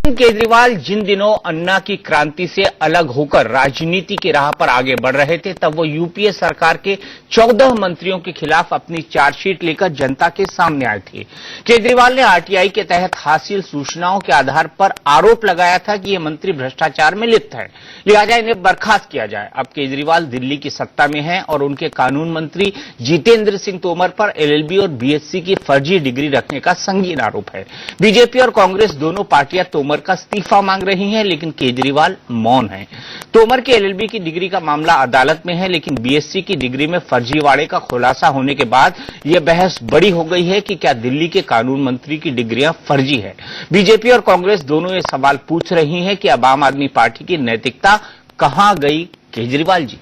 केजरीवाल जिन दिनों अन्ना की क्रांति से अलग होकर राजनीति की राह पर आगे बढ़ रहे थे, तब वो यूपीए सरकार के 14 मंत्रियों के खिलाफ अपनी चार्जशीट लेकर जनता के सामने आए थे। केजरीवाल ने आरटीआई के तहत हासिल सूचनाओं के आधार पर आरोप लगाया था कि ये मंत्री भ्रष्टाचार में लिप्त हैं, लिहाजा इन्हें बर्खास्त किया जाए। अब केजरीवाल दिल्ली की सत्ता में हैं और उनके कानून मंत्री जितेंद्र सिंह तोमर पर एलएलबी और बीएससी की फर्जी डिग्री रखने का संगीन आरोप है। बीजेपी और कांग्रेस दोनों पार्टियां तोमर का इस्तीफा मांग रही हैं, लेकिन केजरीवाल मौन हैं। तोमर के एलएलबी की डिग्री का मामला अदालत में है, लेकिन बीएससी की डिग्री में फर्जीवाड़े का खुलासा होने के बाद यह बहस बड़ी हो गई है कि क्या दिल्ली के कानून मंत्री की डिग्रियां फर्जी है। बीजेपी और कांग्रेस दोनों ये सवाल पूछ रही हैं कि अब आम आदमी पार्टी की नैतिकता कहां गई। केजरीवाल जी,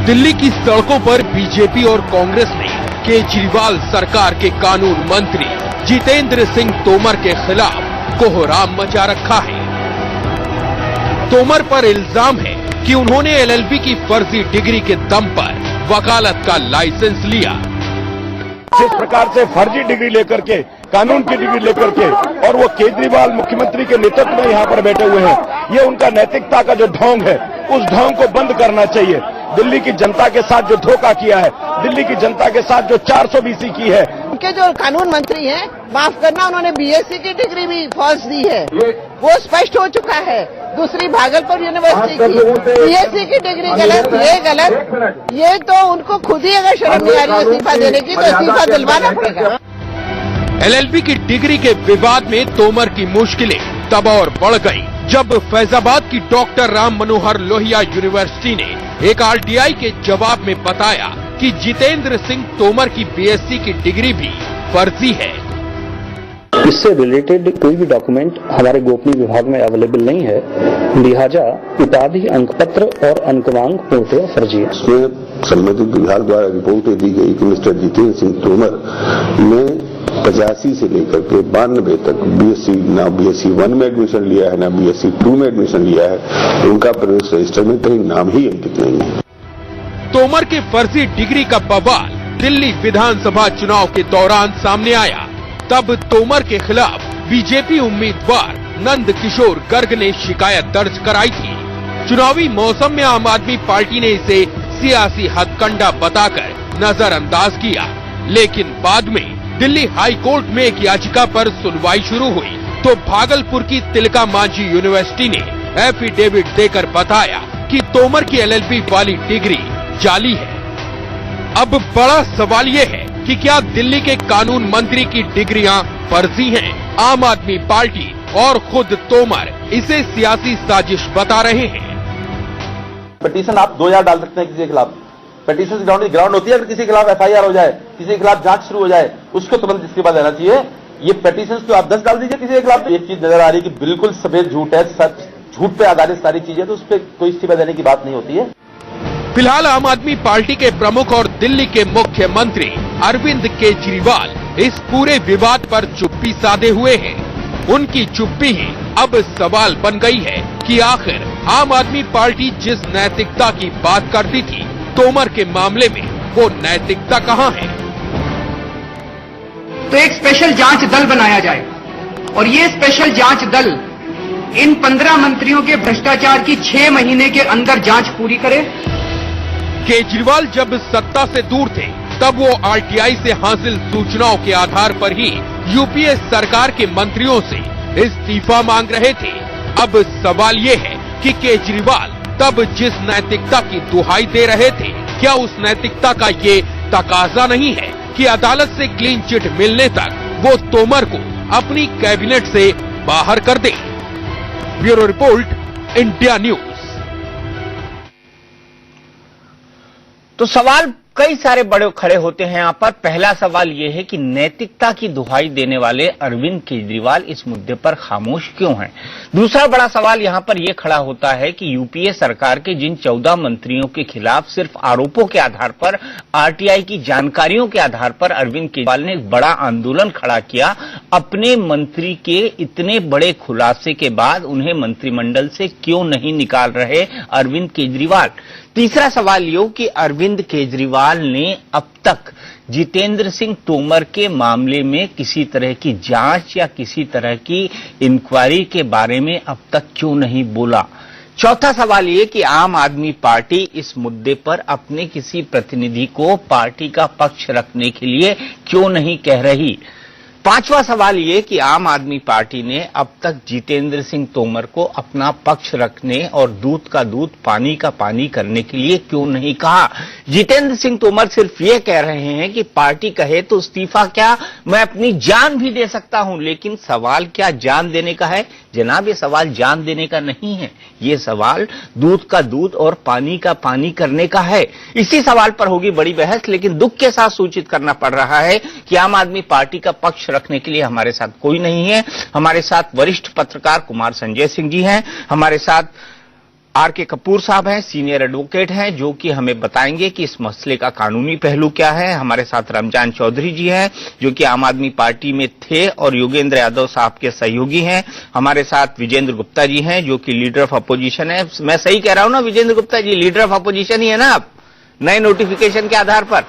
दिल्ली की सड़कों पर बीजेपी और कांग्रेस ने केजरीवाल सरकार के कानून मंत्री जितेंद्र सिंह तोमर के खिलाफ कोहराम मचा रखा है। तोमर पर इल्जाम है कि उन्होंने एलएलबी की फर्जी डिग्री के दम पर वकालत का लाइसेंस लिया। जिस प्रकार से फर्जी डिग्री लेकर के, कानून की डिग्री लेकर के, और वो केजरीवाल मुख्यमंत्री के नेतृत्व में यहाँ पर बैठे हुए हैं, ये उनका नैतिकता का जो ढोंग है, उस ढोंग को बंद करना चाहिए। दिल्ली की जनता के साथ जो धोखा किया है, दिल्ली की जनता के साथ जो 420 की है, उनके जो कानून मंत्री हैं, माफ करना, उन्होंने बीएससी की डिग्री भी फॉल्स दी है, वो स्पष्ट हो चुका है। दूसरी भागलपुर यूनिवर्सिटी की बीएससी की डिग्री गलत, ये गलत, ये तो उनको खुद ही अगर शर्म नहीं आ रही इस्तीफा देने की, तो इस्तीफा दिलवाना पड़ेगा। एलएलबी की डिग्री के विवाद में तोमर की मुश्किलें तब और बढ़ गई जब फैजाबाद की डॉक्टर राम मनोहर लोहिया यूनिवर्सिटी ने एक आरटीआई के जवाब में बताया कि जितेंद्र सिंह तोमर की बीएससी की डिग्री भी फर्जी है। इससे रिलेटेड कोई भी डॉक्यूमेंट हमारे गोपनीय विभाग में अवेलेबल नहीं है, लिहाजा उपाधि, अंकपत्र और अंकवांक पूर्णतः फर्जी है। इसमें संबंधित विभाग द्वारा रिपोर्ट दी गई कि मिस्टर जितेंद्र सिंह तोमर ने 85 से लेकर के 92 तक बीएससी, ना बीएससी 1 में एडमिशन लिया है, ना बीएससी 2 में एडमिशन लिया है। उनका प्रवेश रजिस्टर में कहीं नाम ही अंकित नहीं है। तोमर के फर्जी डिग्री का बवाल दिल्ली विधानसभा चुनाव के दौरान सामने आया। तब तोमर के खिलाफ बीजेपी उम्मीदवार नंद किशोर गर्ग ने शिकायत दर्ज कराई थी। चुनावी मौसम में आम आदमी पार्टी ने इसे सियासी हथकंडा बताकर नजरअंदाज किया, लेकिन बाद में दिल्ली हाई कोर्ट में एक याचिका पर सुनवाई शुरू हुई तो भागलपुर की तिलका मांझी यूनिवर्सिटी ने एफिडेविट देकर बताया कि तोमर की एलएलबी वाली डिग्री जाली है। अब बड़ा सवाल ये है कि क्या दिल्ली के कानून मंत्री की डिग्रियां फर्जी हैं? आम आदमी पार्टी और खुद तोमर इसे सियासी साजिश बता रहे हैं। पिटीशन आप 2000 डाल सकते हैं किसी के खिलाफ। पिटीशन ग्राउंड होती है, अगर किसी के खिलाफ एफआईआर हो जाए, किसी के खिलाफ जांच शुरू हो जाए, उसको तुरंत इसके बाद लेना चाहिए। ये पिटीशन तो आप 10 डाल दीजिए किसी के खिलाफ। एक चीज नजर आ रही है कि बिल्कुल सफेद झूठ है, सच झूठ पे आधारित सारी चीजें, तो उस पर कोई इस्तीफा देने की बात नहीं होती है। फिलहाल आम आदमी पार्टी के प्रमुख और दिल्ली के मुख्यमंत्री अरविंद केजरीवाल इस पूरे विवाद पर चुप्पी साधे हुए हैं। उनकी चुप्पी ही अब सवाल बन गई है कि आखिर आम आदमी पार्टी जिस नैतिकता की बात करती थी, तोमर के मामले में वो नैतिकता कहां है। तो एक स्पेशल जांच दल बनाया जाए और ये स्पेशल जांच दल इन 15 मंत्रियों के भ्रष्टाचार की 6 महीने के अंदर जांच पूरी करे। केजरीवाल जब सत्ता से दूर थे तब वो आरटीआई से हासिल सूचनाओं के आधार पर ही यूपीए सरकार के मंत्रियों से इस्तीफा मांग रहे थे। अब सवाल ये है कि केजरीवाल तब जिस नैतिकता की दुहाई दे रहे थे, क्या उस नैतिकता का ये तकाजा नहीं है कि अदालत से क्लीन चिट मिलने तक वो तोमर को अपनी कैबिनेट से बाहर कर दे। Bureau report, India news. तो सवाल कई सारे बड़े खड़े होते हैं यहां पर। पहला सवाल यह है कि नैतिकता की दुहाई देने वाले अरविंद केजरीवाल इस मुद्दे पर खामोश क्यों हैं? दूसरा बड़ा सवाल यहां पर यह खड़ा होता है कि यूपीए सरकार के जिन 14 मंत्रियों के खिलाफ सिर्फ आरोपों के आधार पर, आरटीआई की जानकारियों के आधार पर अरविंद केजरीवाल ने एक बड़ा आंदोलन खड़ा किया, अपने मंत्री के इतने बड़े खुलासे के बाद उन्हें मंत्रिमंडल से क्यों नहीं निकाल रहे अरविंद केजरीवाल? तीसरा सवाल ये कि अरविंद केजरीवाल ने अब तक जितेंद्र सिंह तोमर के मामले में किसी तरह की जांच या किसी तरह की इंक्वायरी के बारे में अब तक क्यों नहीं बोला? चौथा सवाल ये कि आम आदमी पार्टी इस मुद्दे पर अपने किसी प्रतिनिधि को पार्टी का पक्ष रखने के लिए क्यों नहीं कह रही? पांचवा सवाल ये कि आम आदमी पार्टी ने अब तक जितेंद्र सिंह तोमर को अपना पक्ष रखने और दूध का दूध पानी का पानी करने के लिए क्यों नहीं कहा? जितेंद्र सिंह तोमर सिर्फ ये कह रहे हैं कि पार्टी कहे तो इस्तीफा क्या, मैं अपनी जान भी दे सकता हूं, लेकिन सवाल क्या जान देने का है? जनाब, ये सवाल जान देने का नहीं है, ये सवाल दूध का दूध और पानी का पानी करने का है। इसी सवाल पर होगी बड़ी बहस, लेकिन दुख के साथ सूचित करना पड़ रहा है कि आम आदमी पार्टी का पक्ष रखने के लिए हमारे साथ कोई नहीं है। हमारे साथ वरिष्ठ पत्रकार कुमार संजय सिंह जी हैं, हमारे साथ आर.के. कपूर साहब हैं, सीनियर एडवोकेट हैं, जो कि हमें बताएंगे कि इस मसले का कानूनी पहलू क्या है। हमारे साथ रमजान चौधरी जी हैं, जो कि आम आदमी पार्टी में थे और योगेंद्र यादव साहब के सहयोगी हैं। हमारे साथ विजेंद्र गुप्ता जी हैं, जो कि लीडर ऑफ अपोजिशन है। मैं सही कह रहा हूं ना Vijendra Gupta ji, leader of opposition ही है ना आप, नए नोटिफिकेशन के आधार पर?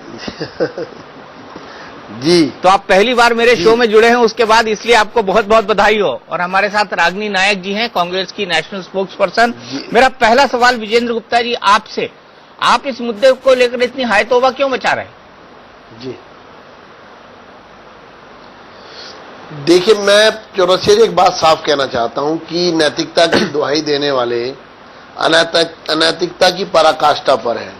जी, तो आप पहली बार मेरे शो में जुड़े हैं उसके बाद, इसलिए आपको बहुत बहुत बधाई हो। और हमारे साथ रागिनी नायक जी हैं, कांग्रेस की नेशनल स्पोक्स पर्सन। मेरा पहला सवाल विजेंद्र गुप्ता जी आपसे, आप इस मुद्दे को लेकर इतनी हाय तौबा क्यों मचा रहे हैं? जी, देखिए, मैं चौरसिया जी एक बात साफ कहना चाहता हूं कि नैतिकता की दुहाई देने वाले अनैतिकता की पराकाष्ठा पर है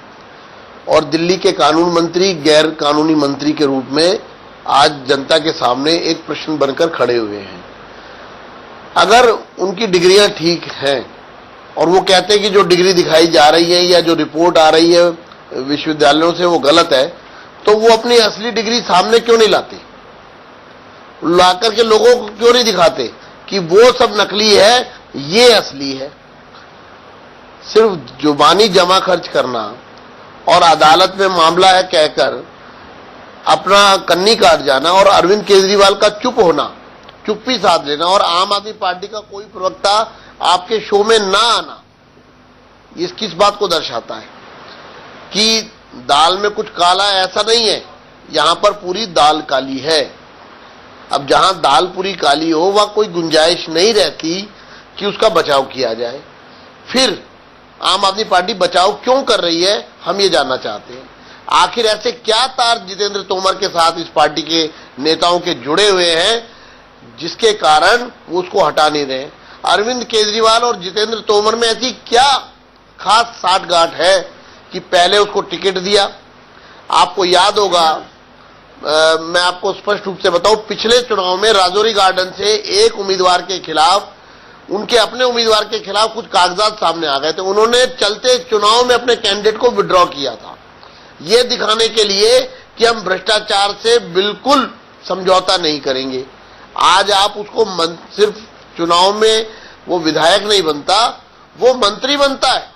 और दिल्ली के कानून मंत्री गैर कानूनी मंत्री के रूप में आज जनता के सामने एक प्रश्न बनकर खड़े हुए हैं। अगर उनकी डिग्रियां ठीक हैं और वो कहते हैं कि जो डिग्री दिखाई जा रही है या जो रिपोर्ट आ रही है विश्वविद्यालयों से वो गलत है, तो वो अपनी असली डिग्री सामने क्यों नहीं लाते? लाकर के लोगों को क्यों नहीं दिखाते कि वो सब नकली है, ये असली है? सिर्फ जुबानी जमा खर्च करना और अदालत में मामला है कहकर अपना कन्नी काट जाना और अरविंद केजरीवाल का चुप होना, चुप्पी साध लेना और आम आदमी पार्टी का कोई प्रवक्ता आपके शो में ना आना, इस किस बात को दर्शाता है? कि दाल में कुछ काला ऐसा नहीं है, यहां पर पूरी दाल काली है। अब जहां दाल पूरी काली हो वहां कोई गुंजाइश नहीं रहती कि उसका बचाव किया जाए। फिर आम आदमी पार्टी बचाव क्यों कर रही है, हम ये जानना चाहते हैं। आखिर ऐसे क्या तार जितेंद्र तोमर के साथ इस पार्टी के नेताओं के जुड़े हुए हैं जिसके कारण वो उसको हटा नहीं रहे? अरविंद केजरीवाल और जितेंद्र तोमर में ऐसी क्या खास साठगांठ है कि पहले उसको टिकट दिया? आपको याद होगा, मैं आपको स्पष्ट रूप से बताऊं, पिछले चुनाव में राजौरी गार्डन से एक उम्मीदवार के खिलाफ, उनके अपने उम्मीदवार के खिलाफ कुछ कागजात सामने आ गए थे। उन्होंने चलते चुनाव में अपने कैंडिडेट को विड्रॉ किया था, ये दिखाने के लिए कि हम भ्रष्टाचार से बिल्कुल समझौता नहीं करेंगे। आज आप उसको सिर्फ चुनाव में वो विधायक नहीं बनता, वो मंत्री बनता है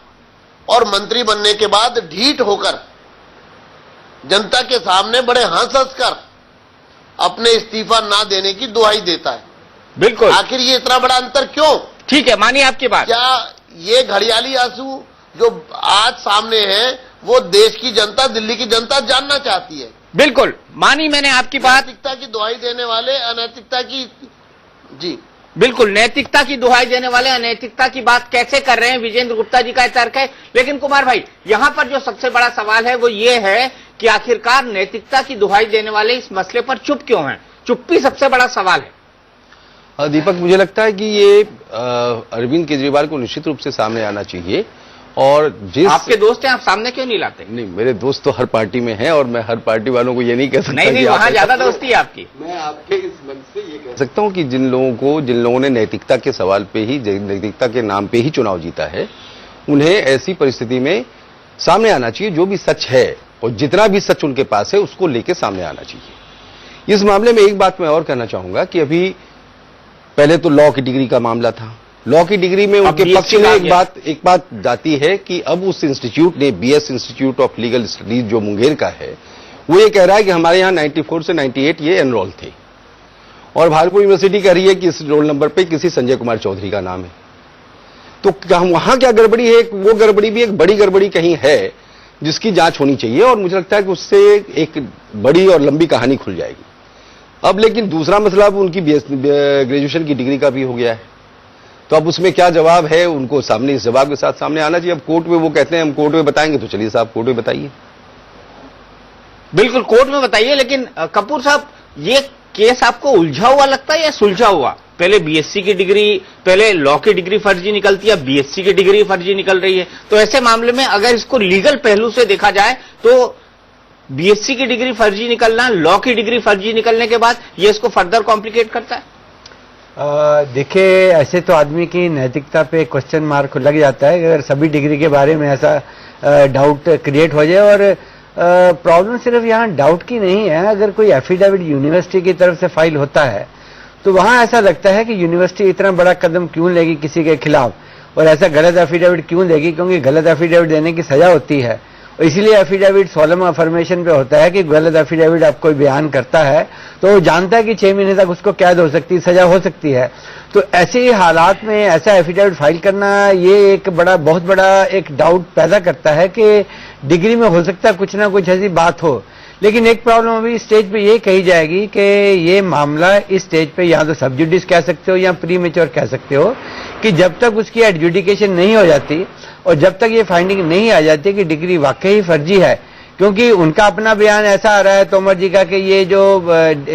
और मंत्री बनने के बाद ढीठ होकर जनता के सामने बड़े हंस हंस कर अपने इस्तीफा ना देने की दुहाई देता है। बिल्कुल, आखिर ये इतना बड़ा अंतर क्यों? ठीक है, मानिए आपकी बात। क्या ये घड़ियाली आंसू जो आज सामने है वो देश की जनता, दिल्ली की जनता जानना चाहती है? बिल्कुल, मानी मैंने आपकी बात। नैतिकता की दुहाई देने वाले अनैतिकता की, जी बिल्कुल, नैतिकता की दुहाई देने वाले अनैतिकता की बात कैसे कर रहे हैं, विजेंद्र गुप्ता जी का तर्क है। लेकिन कुमार भाई, यहां पर जो सबसे बड़ा सवाल है वो ये है कि आखिरकार नैतिकता की दुहाई देने वाले इस मसले पर चुप क्यों हैं? चुप्पी सबसे बड़ा सवाल है। दीपक, मुझे लगता है कि ये अरविंद केजरीवाल को निश्चित रूप से सामने आना चाहिए। और जिस आपके दोस्त हैं, आप सामने क्यों नहीं लाते? नहीं, मेरे दोस्त तो हर पार्टी में हैं और मैं हर पार्टी वालों को ये नहीं कह सकता। नहीं, वहां ज्यादा दोस्ती है आपकी। मैं आपके इस मंच से ये कह सकता हूं कि जिन लोगों ने नैतिकता के सवाल पे ही, नैतिकता के नाम पे ही चुनाव जीता है, उन्हें ऐसी परिस्थिति में सामने आना चाहिए जो भी सच है और जितना भी सच उनके पास है उसको लेके सामने आना चाहिए। इस मामले में एक बात मैं और कहना चाहूंगा कि अभी पहले तो लॉ की डिग्री का मामला था, लॉ की डिग्री में उनके पक्ष में एक बात जाती है कि अब उस इंस्टीट्यूट ने BS institute of legal studies जो मुंगेर का है वो ये कह रहा है कि हमारे यहाँ 94 से 98 ये एनरोल थे, और भागलपुर यूनिवर्सिटी कह रही है कि इस रोल नंबर पे किसी संजय कुमार चौधरी का नाम है। तो वहां क्या गड़बड़ी है? वो गड़बड़ी भी एक बड़ी गड़बड़ी कहीं है जिसकी जांच होनी चाहिए, और मुझे लगता है कि उससे एक बड़ी और लंबी कहानी खुल जाएगी। अब लेकिन दूसरा मसला अब उनकी ग्रेजुएशन की डिग्री का भी हो गया है, तो अब उसमें क्या जवाब है उनको सामने, इस जवाब के साथ सामने आना चाहिए। अब कोर्ट में वो कहते हैं हम कोर्ट में बताएंगे, तो चलिए साहब कोर्ट में बताइए। बिल्कुल कोर्ट में बताइए, लेकिन कपूर साहब ये केस आपको उलझा हुआ लगता है या सुलझा हुआ? पहले बीएससी की डिग्री, पहले लॉ की डिग्री फर्जी निकलती है, बीएससी की डिग्री फर्जी निकल रही है। तो ऐसे मामले में अगर इसको लीगल पहलू से देखा जाए तो बीएससी की डिग्री फर्जी निकलना, लॉ की डिग्री फर्जी निकलने के बाद ये इसको फर्दर कॉम्प्लिकेट करता है। देखिए, ऐसे तो आदमी की नैतिकता पे क्वेश्चन मार्क लग जाता है अगर सभी डिग्री के बारे में ऐसा डाउट क्रिएट हो जाए। और प्रॉब्लम सिर्फ यहाँ डाउट की नहीं है, अगर कोई एफिडेविट यूनिवर्सिटी की तरफ से फाइल होता है तो वहां ऐसा लगता है कि यूनिवर्सिटी इतना बड़ा कदम क्यों लेगी किसी के खिलाफ, और ऐसा गलत एफिडेविट क्यों देगी, क्योंकि गलत एफिडेविट देने की सजा होती है। इसलिए एफिडेविट सोलम अफर्मेशन पे होता है कि गलत एफिडेविट आप कोई बयान करता है तो वो जानता है कि 6 महीने तक उसको कैद हो सकती है, सजा हो सकती है। तो ऐसे हालात में ऐसा एफिडेविट फाइल करना ये एक बहुत बड़ा एक डाउट पैदा करता है कि डिग्री में हो सकता है कुछ ना कुछ ऐसी बात हो। लेकिन एक प्रॉब्लम अभी स्टेज पे ये कही जाएगी कि ये मामला इस स्टेज पे या तो सब जुडिस कह सकते हो या प्री मेच्योर कह सकते हो कि जब तक उसकी एडजुडिकेशन नहीं हो जाती और जब तक ये फाइंडिंग नहीं आ जाती कि डिग्री वाकई फर्जी है, क्योंकि उनका अपना बयान ऐसा आ रहा है तोमर जी का कि ये जो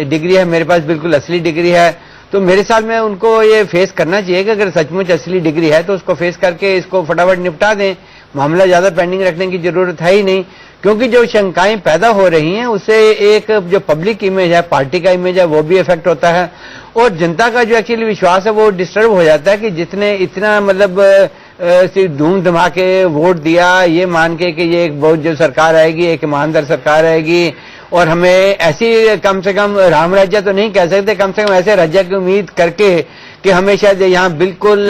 डिग्री है मेरे पास बिल्कुल असली डिग्री है, तो मेरे साथ में उनको ये फेस करना चाहिए कि अगर सचमुच असली डिग्री है तो उसको फेस करके इसको फटाफट निपटा दें, मामला ज्यादा पेंडिंग रखने की जरूरत है ही नहीं। क्योंकि जो शंकाएं पैदा हो रही हैं उससे एक जो पब्लिक इमेज है, पार्टी का इमेज है, वो भी इफेक्ट होता है, और जनता का जो एक्चुअली विश्वास है वो डिस्टर्ब हो जाता है कि जितने इतना मतलब धूम धमाके वोट दिया ये मान के कि ये एक बहुत जो सरकार आएगी एक ईमानदार सरकार आएगी और हमें ऐसी कम से कम राम राज्य तो नहीं कह सकते, कम से कम ऐसे राज्य की उम्मीद करके कि हमेशा यहाँ बिल्कुल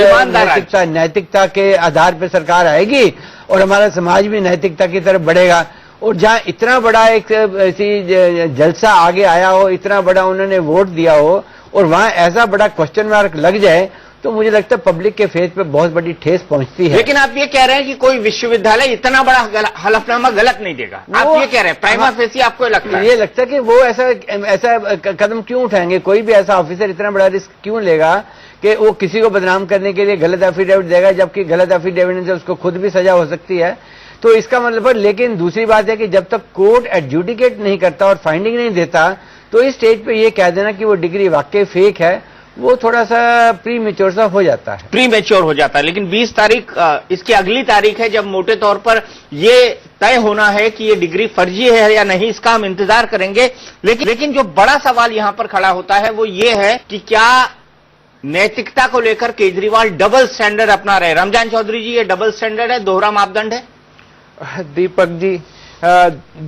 नैतिकता के आधार पर सरकार आएगी और हमारा समाज भी नैतिकता की तरफ बढ़ेगा। और जहाँ इतना बड़ा एक ऐसी जलसा आगे आया हो, इतना बड़ा उन्होंने वोट दिया हो और वहां ऐसा बड़ा क्वेश्चन मार्क लग जाए तो मुझे लगता है पब्लिक के फेस पे बहुत बड़ी ठेस पहुंचती है। लेकिन आप ये कह रहे हैं कि कोई विश्वविद्यालय इतना बड़ा हलफनामा गलत नहीं देगा, आप ये कह रहे हैं प्राइमा फेसी आपको लगता है? ये लगता है कि वो ऐसा कदम क्यों उठाएंगे, कोई भी ऐसा ऑफिसर इतना बड़ा रिस्क क्यों लेगा कि वो किसी को बदनाम करने के लिए गलत एफिडेविट देगा, जबकि गलत एफिडेविट से उसको खुद भी सजा हो सकती है। तो इसका मतलब, लेकिन दूसरी बात है कि जब तक कोर्ट एडजुडिकेट नहीं करता और फाइंडिंग नहीं देता तो इस स्टेज पे ये कह देना कि वो डिग्री वाकई फेक है वो थोड़ा सा प्री मेच्योर सा हो जाता है, प्री मेच्योर हो जाता है। लेकिन 20 तारीख इसकी अगली तारीख है जब मोटे तौर पर ये तय होना है कि ये डिग्री फर्जी है या नहीं, इसका हम इंतजार करेंगे। लेकिन जो बड़ा सवाल यहां पर खड़ा होता है वो ये है कि क्या नैतिकता को लेकर केजरीवाल डबल स्टैंडर्ड अपना रहे? रमजान चौधरी जी, ये डबल स्टैंडर्ड है, दोहरा मापदंड है? दीपक जी,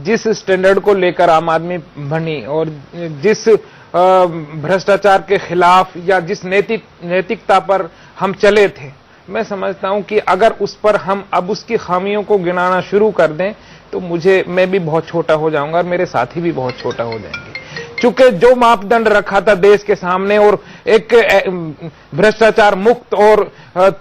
जिस स्टैंडर्ड को लेकर आम आदमी बनी और जिस भ्रष्टाचार के खिलाफ या जिस नैतिकता पर हम चले थे, मैं समझता हूं कि अगर उस पर हम अब उसकी खामियों को गिनाना शुरू कर दें तो मैं भी बहुत छोटा हो जाऊंगा और मेरे साथी भी बहुत छोटा हो जाएंगे। चूंकि जो मापदंड रखा था देश के सामने और एक भ्रष्टाचार मुक्त और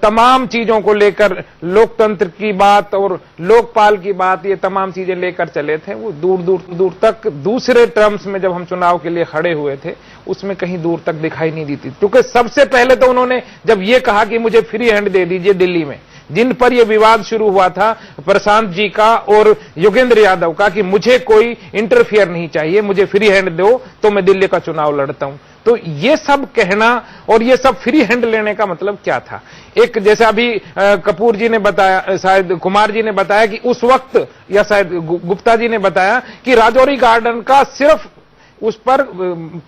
तमाम चीजों को लेकर लोकतंत्र की बात और लोकपाल की बात, ये तमाम चीजें लेकर चले थे, वो दूर तक दूसरे टर्म्स में जब हम चुनाव के लिए खड़े हुए थे उसमें कहीं दूर तक दिखाई नहीं दी थी। क्योंकि सबसे पहले तो उन्होंने जब ये कहा कि मुझे फ्री हैंड दे दीजिए दिल्ली में, जिन पर यह विवाद शुरू हुआ था प्रशांत जी का और योगेंद्र यादव का कि मुझे कोई इंटरफियर नहीं चाहिए, मुझे फ्री हैंड दो तो मैं दिल्ली का चुनाव लड़ता हूं, तो ये सब कहना और ये सब फ्री हैंड लेने का मतलब क्या था? एक जैसे अभी कपूर जी ने बताया, शायद कुमार जी ने बताया कि उस वक्त, या शायद गुप्ता जी ने बताया कि राजौरी गार्डन का सिर्फ उस पर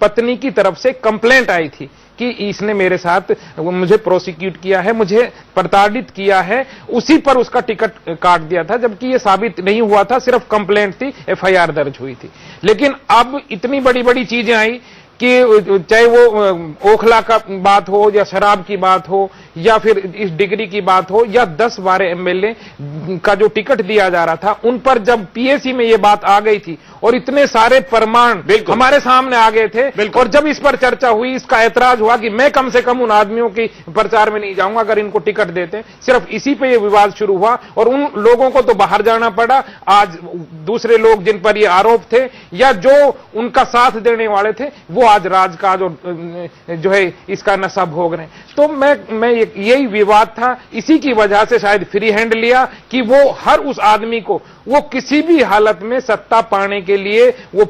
पत्नी की तरफ से कंप्लेंट आई थी कि इसने मेरे साथ मुझे प्रोसिक्यूट किया है, मुझे प्रताड़ित किया है, उसी पर उसका टिकट काट दिया था, जबकि ये साबित नहीं हुआ था, सिर्फ कंप्लेंट थी, FIR दर्ज हुई थी। लेकिन अब इतनी बड़ी बड़ी चीजें आई कि चाहे वो ओखला का बात हो या शराब की बात हो या फिर इस डिग्री की बात हो या 10-12 MLA का जो टिकट दिया जा रहा था, उन पर जब PAC में ये बात आ गई थी और इतने सारे प्रमाण हमारे सामने आ गए थे, और जब इस पर चर्चा हुई, इसका ऐतराज हुआ कि मैं कम से कम उन आदमियों की प्रचार में नहीं जाऊंगा अगर इनको टिकट देते। सिर्फ इसी पे ये विवाद शुरू हुआ और उन लोगों को तो बाहर जाना पड़ा। आज दूसरे लोग जिन पर ये आरोप थे या जो उनका साथ देने वाले थे, वो आज राजकाज और जो है इसका नशा भोग रहे हैं। तो मैं यही विवाद था, इसी की वजह से शायद फ्री हैंड लिया कि वो हर उस आदमी को, वो किसी भी हालत में सत्ता पाने के लिए वो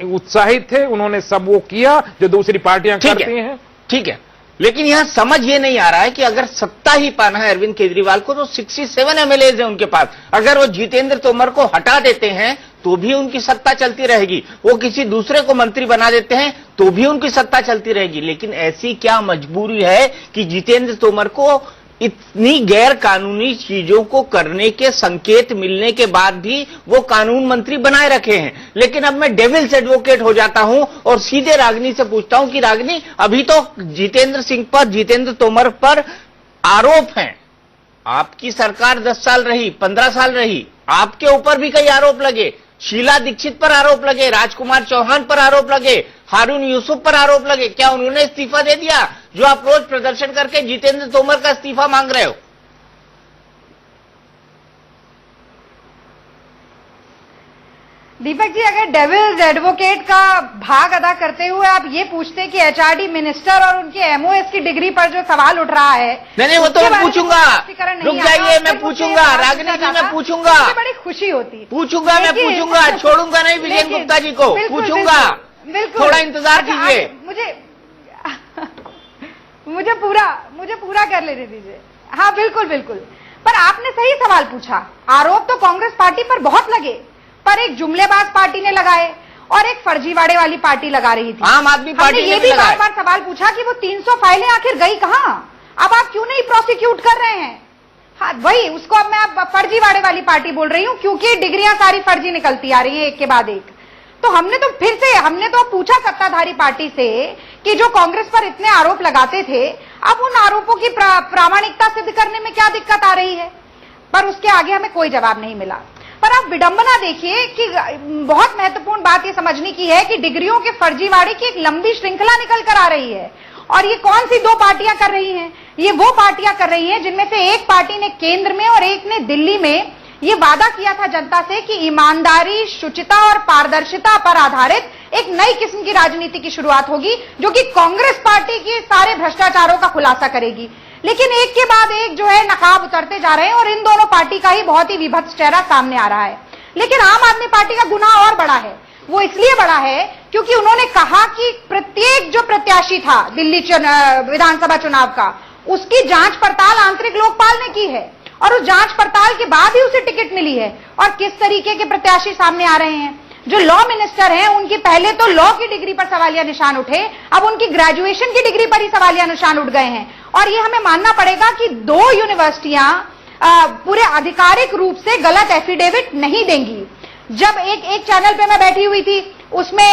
उत्साहित थे, उन्होंने सब वो किया जो दूसरी पार्टियां करती हैं। ठीक है, लेकिन यहां समझ ये नहीं आ रहा है कि अगर सत्ता ही पाना है अरविंद केजरीवाल को, तो 67 MLAs है उनके पास। अगर वो जितेंद्र तोमर को हटा देते हैं तो भी उनकी सत्ता चलती रहेगी, वो किसी दूसरे को मंत्री बना देते हैं तो भी उनकी सत्ता चलती रहेगी। लेकिन ऐसी क्या मजबूरी है कि जितेंद्र तोमर को इतनी गैर कानूनी चीजों को करने के संकेत मिलने के बाद भी वो कानून मंत्री बनाए रखे हैं। लेकिन अब मैं डेविल्स एडवोकेट हो जाता हूं और सीधे रागिनी से पूछता हूं कि रागिनी, अभी तो जितेंद्र तोमर पर आरोप हैं, आपकी सरकार 10 साल रही, 15 साल रही, आपके ऊपर भी कई आरोप लगे, शीला दीक्षित पर आरोप लगे, राजकुमार चौहान पर आरोप लगे, हारून यूसुफ पर आरोप लगे। क्या उन्होंने इस्तीफा दे दिया जो आप रोज प्रदर्शन करके जितेंद्र तोमर का इस्तीफा मांग रहे हो? दीपक जी, अगर डेविल्स एडवोकेट का भाग अदा करते हुए आप ये पूछते कि HRD मिनिस्टर और उनके MOS की डिग्री पर जो सवाल उठ रहा है, नहीं वो तो मैं पूछूंगा, रुक जाइए, मैं पूछूंगा, रागिनी जी मैं पूछूंगा, बड़ी खुशी होती, पूछूंगा, मैं पूछूंगा, छोड़ूंगा नहीं विजय गुप्ता जी को, पूछूंगा, थोड़ा इंतजार कीजिए, मुझे पूरा कर लेने दीजिए। हाँ बिल्कुल बिल्कुल, पर आपने सही सवाल पूछा। आरोप तो कांग्रेस पार्टी पर बहुत लगे, पर एक जुमलेबाज पार्टी ने लगाए और एक फर्जीवाड़े वाली पार्टी लगा रही थी। आम आदमी पार्टी ने ये भी बार बार सवाल पूछा कि वो 300 फाइलें आखिर गई कहां, अब आप क्यों नहीं प्रोसिक्यूट कर रहे हैं? हाँ वही, उसको अब मैं फर्जीवाड़े वाली पार्टी बोल रही हूँ, क्योंकि डिग्रियां सारी फर्जी निकलती आ रही है एक के बाद एक। तो हमने तो पूछा सत्ताधारी पार्टी से कि जो कांग्रेस पर इतने आरोप लगाते थे, अब उन आरोपों की प्रामाणिकता सिद्ध करने में क्या दिक्कत आ रही है? पर उसके आगे हमें कोई जवाब नहीं मिला। पर आप विडंबना देखिए कि बहुत महत्वपूर्ण बात ये समझने की है कि डिग्रियों के फर्जीवाड़े की एक लंबी श्रृंखला निकल कर आ रही है। और ये कौन सी दो पार्टियां कर रही हैं? ये वो पार्टियां कर रही हैं जिनमें से एक पार्टी ने केंद्र में और एक ने दिल्ली में ये वादा किया था जनता से कि ईमानदारी, शुचिता और पारदर्शिता पर आधारित एक नई किस्म की राजनीति की शुरुआत होगी, जो कि कांग्रेस पार्टी के सारे भ्रष्टाचारों का खुलासा करेगी। लेकिन एक के बाद एक जो है नकाब उतरते जा रहे हैं और इन दोनों पार्टी का ही बहुत ही विभत्स चेहरा सामने आ रहा है। लेकिन आम आदमी पार्टी का गुनाह और बड़ा है। वो इसलिए बड़ा है क्योंकि उन्होंने कहा कि प्रत्येक जो प्रत्याशी था दिल्ली विधानसभा चुनाव का, उसकी जांच पड़ताल आंतरिक लोकपाल ने की है और उस जांच पड़ताल के बाद ही उसे टिकट मिली है। और किस तरीके के प्रत्याशी सामने आ रहे हैं? जो लॉ मिनिस्टर हैं, उनकी पहले तो लॉ की डिग्री पर सवालिया निशान उठे, अब उनकी ग्रेजुएशन की डिग्री पर ही सवालिया निशान उठ गए हैं। और ये हमें मानना पड़ेगा कि 2 यूनिवर्सिटियां पूरे आधिकारिक रूप से गलत एफिडेविट नहीं देंगी। जब एक चैनल पे मैं बैठी हुई थी, उसमें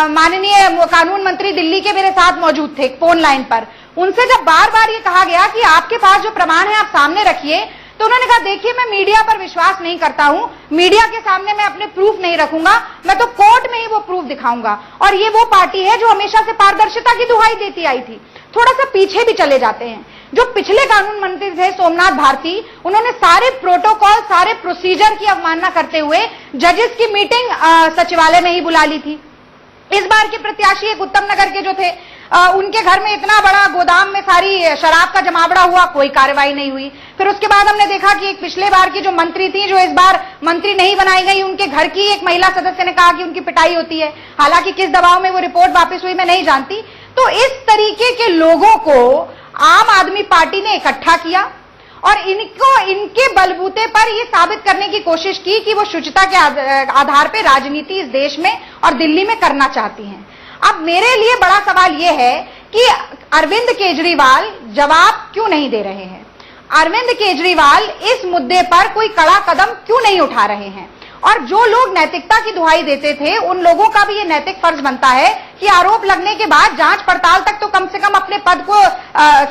माननीय कानून मंत्री दिल्ली के मेरे साथ मौजूद थे फोन लाइन पर। उनसे जब बार बार ये कहा गया कि आपके पास जो प्रमाण है आप सामने रखिए, तो उन्होंने कहा देखिए मैं मीडिया पर विश्वास नहीं करता हूं, मीडिया के सामने मैं अपने प्रूफ नहीं रखूंगा, मैं तो कोर्ट में ही वो प्रूफ दिखाऊंगा। और ये वो पार्टी है जो हमेशा से पारदर्शिता की दुहाई देती आई थी। थोड़ा सा पीछे भी चले जाते हैं, जो पिछले कानून मंत्री थे सोमनाथ भारती, उन्होंने सारे प्रोटोकॉल, सारे प्रोसीजर की अवमानना करते हुए जजेस की मीटिंग सचिवालय में ही बुला ली थी। इस बार के प्रत्याशी एक उत्तम नगर के जो थे, उनके घर में इतना बड़ा गोदाम में सारी शराब का जमावड़ा हुआ, कोई कार्रवाई नहीं हुई। फिर उसके बाद हमने देखा कि एक पिछले बार की जो मंत्री थी, जो इस बार मंत्री नहीं बनाई गई, उनके घर की एक महिला सदस्य ने कहा कि उनकी पिटाई होती है। हालांकि किस दबाव में वो रिपोर्ट वापस हुई मैं नहीं जानती। तो इस तरीके के लोगों को आम आदमी पार्टी ने इकट्ठा किया और इनके बलबूते पर यह साबित करने की कोशिश की कि वो शुचिता के आधार पर राजनीति इस देश में और दिल्ली में करना चाहती हैं। अब मेरे लिए बड़ा सवाल यह है कि अरविंद केजरीवाल जवाब क्यों नहीं दे रहे हैं, अरविंद केजरीवाल इस मुद्दे पर कोई कड़ा कदम क्यों नहीं उठा रहे हैं। और जो लोग नैतिकता की दुहाई देते थे उन लोगों का भी ये नैतिक फर्ज बनता है कि आरोप लगने के बाद जांच पड़ताल तक तो कम से कम अपने पद को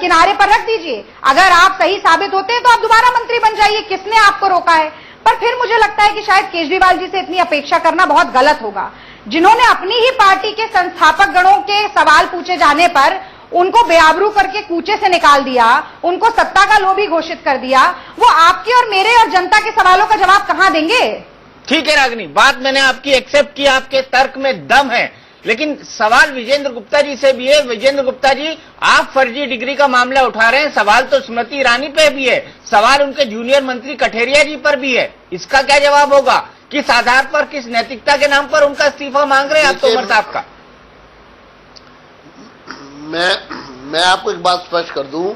किनारे पर रख दीजिए। अगर आप सही साबित होते हैं तो आप दोबारा मंत्री बन जाइए, किसने आपको रोका है। पर फिर मुझे लगता है कि शायद केजरीवाल जी से इतनी अपेक्षा करना बहुत गलत होगा। जिन्होंने अपनी ही पार्टी के संस्थापक गणों के सवाल पूछे जाने पर उनको बेआबरू करके कूचे से निकाल दिया, उनको सत्ता का लोभी घोषित कर दिया, वो आपके और मेरे और जनता के सवालों का जवाब कहां देंगे। ठीक है रागिनी, बात मैंने आपकी एक्सेप्ट की, आपके तर्क में दम है, लेकिन सवाल विजेंद्र गुप्ता जी से भी है। विजेंद्र गुप्ता जी, आप फर्जी डिग्री का मामला उठा रहे हैं, सवाल तो स्मृति ईरानी पे भी है, सवाल उनके जूनियर मंत्री कठेरिया जी पर भी है। इसका क्या जवाब होगा? किस आधार पर, किस नैतिकता के नाम पर उनका इस्तीफा मांग रहे हैं आप तोमर साहब का? मैं आपको एक बात स्पष्ट कर दूं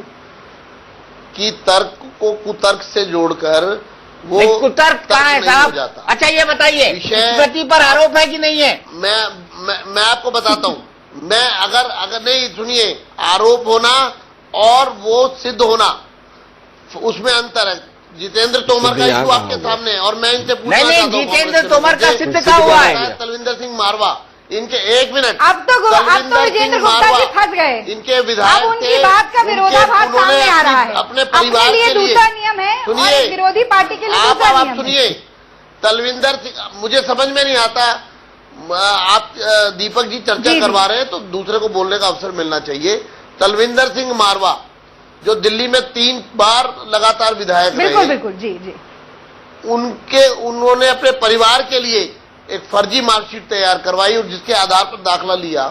कि तर्क को कुतर्क से जोड़कर वो कुतर्क कहाँ है साहब? अच्छा ये बताइए, स्मृति पर आरोप है कि नहीं है? मैं आपको बताता हूं। मैं अगर नहीं, सुनिए, आरोप होना और वो सिद्ध होना, उसमें अंतर है। जितेंद्र तोमर का इशू आपके सामने है और मैं इनसे पूछना चाहता हूं, जितेंद्र तोमर का सिद्ध क्या हुआ है? तलविंदर सिंह मारवा, इनके एक मिनट, अब तो विजेंद्र गुप्ता जी फंस गए। इनके विधायक, अब उनकी बात का विरोधाभास सामने आ रहा है। अपने परिवार के लिए दूसरा नियम है और विरोधी पार्टी के लिए दूसरा नियम है। सुनिए, तलविंदर सिंह, मुझे समझ में नहीं आता, आप दीपक जी चर्चा करवा रहे हैं तो दूसरे को बोलने का अवसर मिलना चाहिए। तलविंदर सिंह मारवा जो दिल्ली में 3 बार लगातार विधायक रहे, बिल्कुल जी, उन्होंने अपने परिवार के लिए एक फर्जी मार्कशीट तैयार करवाई और जिसके आधार पर दाखला लिया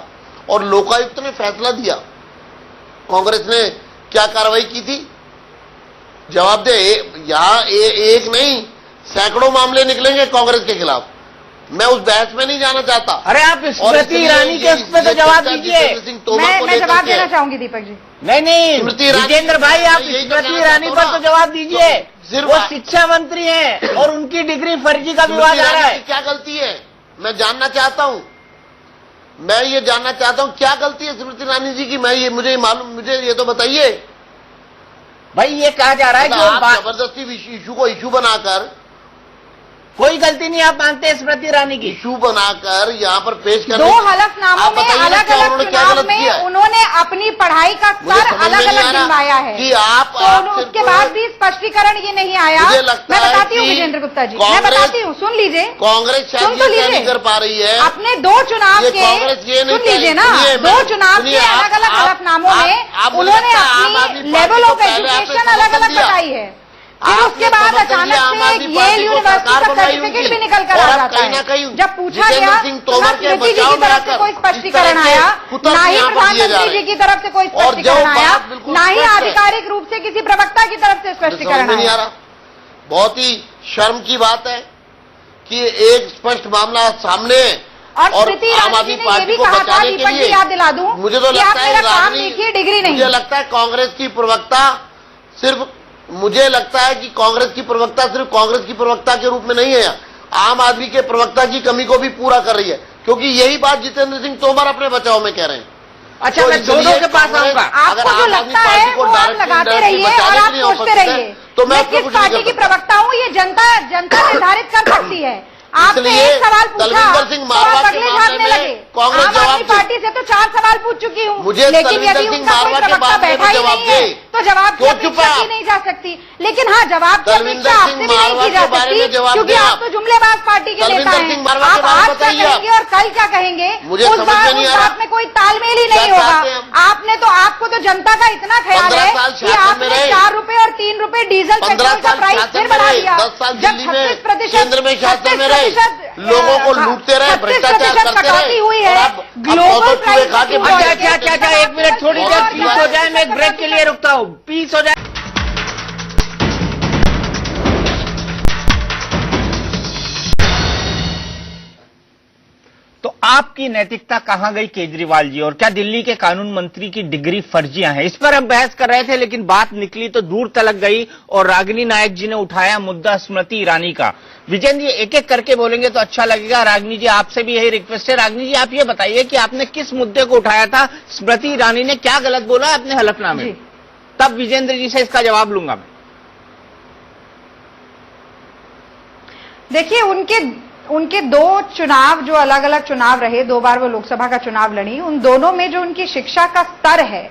और लोकायुक्त ने फैसला दिया। कांग्रेस ने क्या कार्रवाई की थी? जवाब दे। यहां एक नहीं, सैकड़ों मामले निकलेंगे कांग्रेस के खिलाफ। मैं उस बहस में नहीं जाना चाहता। अरे आप स्मृति ईरानी के उस पर तो जवाब दीजिए। मैं जवाब देना चाहूंगी दीपक जी। नहीं, विजेंद्र भाई, आप स्मृति ईरानी पर तो जवाब दीजिए। वो शिक्षा मंत्री हैं और उनकी डिग्री फर्जी का विवाद आ रहा है। क्या गलती है मैं जानना चाहता हूं। मैं ये जानना चाहता हूं क्या गलती है स्मृति ईरानी जी की। मुझे मालूम, मुझे ये तो बताइए भाई। ये कहा जा रहा है कि आप जबरदस्ती इशू को इशू बनाकर, कोई गलती नहीं आप मानते हैं स्मृति ईरानी की, इशू बनाकर यहाँ पर पेश कर 2 हलफनामों में अलग अलग चुनाव में उन्होंने अपनी पढ़ाई का स्तर अलग अलग गिनवाया है कि आप तो उसके बाद भी स्पष्टीकरण ये नहीं आया। मैं बताती हूँ विजेंद्र गुप्ता जी, मैं बताती हूँ, सुन लीजिए। कांग्रेस शायद नहीं कर पा रही है अपने 2 चुनाव के, सुन लीजिए ना, 2 चुनाव के अलग अलग हलफनामों में उन्होंने अपनी लेवल ऑफ एजुकेशन अलग अलग बताई है। फिर उसके बाद अचानक से येल यूनिवर्सिटी का सर्टिफिकेट भी निकल कर आ जाता है। जब पूछा गया तो ना स्मृति जी की तरफ से कोई स्पष्टीकरण आया, ना ही प्रधानमंत्री जी की तरफ से कोई स्पष्टीकरण आया, ना ही आधिकारिक रूप से किसी प्रवक्ता की तरफ से स्पष्टीकरण आया। बहुत ही शर्म की बात है कि एक स्पष्ट मामला सामने है और स्मृति ईरानी जी ने ये भी कहा था, दीपक जी याद दिला दूं, मुझे तो लगता है काम देखिए, डिग्री नहीं। मुझे लगता है कांग्रेस की प्रवक्ता सिर्फ, मुझे लगता है कि कांग्रेस की प्रवक्ता सिर्फ कांग्रेस की प्रवक्ता के रूप में नहीं है, आम आदमी के प्रवक्ता की कमी को भी पूरा कर रही है, क्योंकि यही बात जितेंद्र सिंह तोमर अपने बचाव में कह रहे हैं। अच्छा, मैं दोनों के पास आऊंगा। आपको जो लगता है वो आप लगाते रहिए और आप सोचते रहिए तो मैं किस पार्टी की प्रवक्ता हूँ ये जनता निर्धारित कर सकती है। आपने एक सवाल पूछा तो आप अगले झाड़ने लगे। आम आदमी पार्टी से तो 4 सवाल पूछ चुकी हूँ, लेकिन यदि उनका कोई प्रवक्ता बैठा ही नहीं है तो जवाब की अपेक्षा की नहीं जा सकती। लेकिन हाँ, जवाब की अपेक्षा आपसे भी नहीं की जा सकती, क्योंकि आप तो जुमलेबाज पार्टी के नेता हैं। आप आज क्या कहेंगे और कल क्या कहेंगे उस बात में कोई तालमेल ही नहीं होगा। आपको तो जनता का इतना ख्याल है कि आपने 4 रुपए और 3 रुपए डीजल पेट्रोल का प्राइस फिर बढ़ा दिया। जब 36% लोगों को लूटते रहे, भ्रष्टाचार करते रहे हुई है, ग्लोबल प्राइस अच्छा, एक मिनट, थोड़ी देर पीस हो जाए, मैं एक ब्रेक के लिए रुकता हूँ, पीस हो जाए। तो आपकी नैतिकता कहां गई केजरीवाल जी, और क्या दिल्ली के कानून मंत्री की डिग्री फर्जियां हैं? इस पर हम बहस कर रहे थे, लेकिन बात निकली तो दूर तलक गई और रागिनी नायक जी ने उठाया मुद्दा स्मृति ईरानी का। विजेंद्र जी एक एक करके बोलेंगे तो अच्छा लगेगा। रागिनी जी आपसे भी यही रिक्वेस्ट है। रागिनी जी आप ये बताइए कि आपने किस मुद्दे को उठाया था, स्मृति ईरानी ने क्या गलत बोला अपने हलफनामे में? तब विजेंद्र जी से इसका जवाब लूंगा मैं। देखिए, उनके दो चुनाव जो अलग अलग चुनाव रहे, 2 बार वो लोकसभा का चुनाव लड़ी, उन दोनों में जो उनकी शिक्षा का स्तर है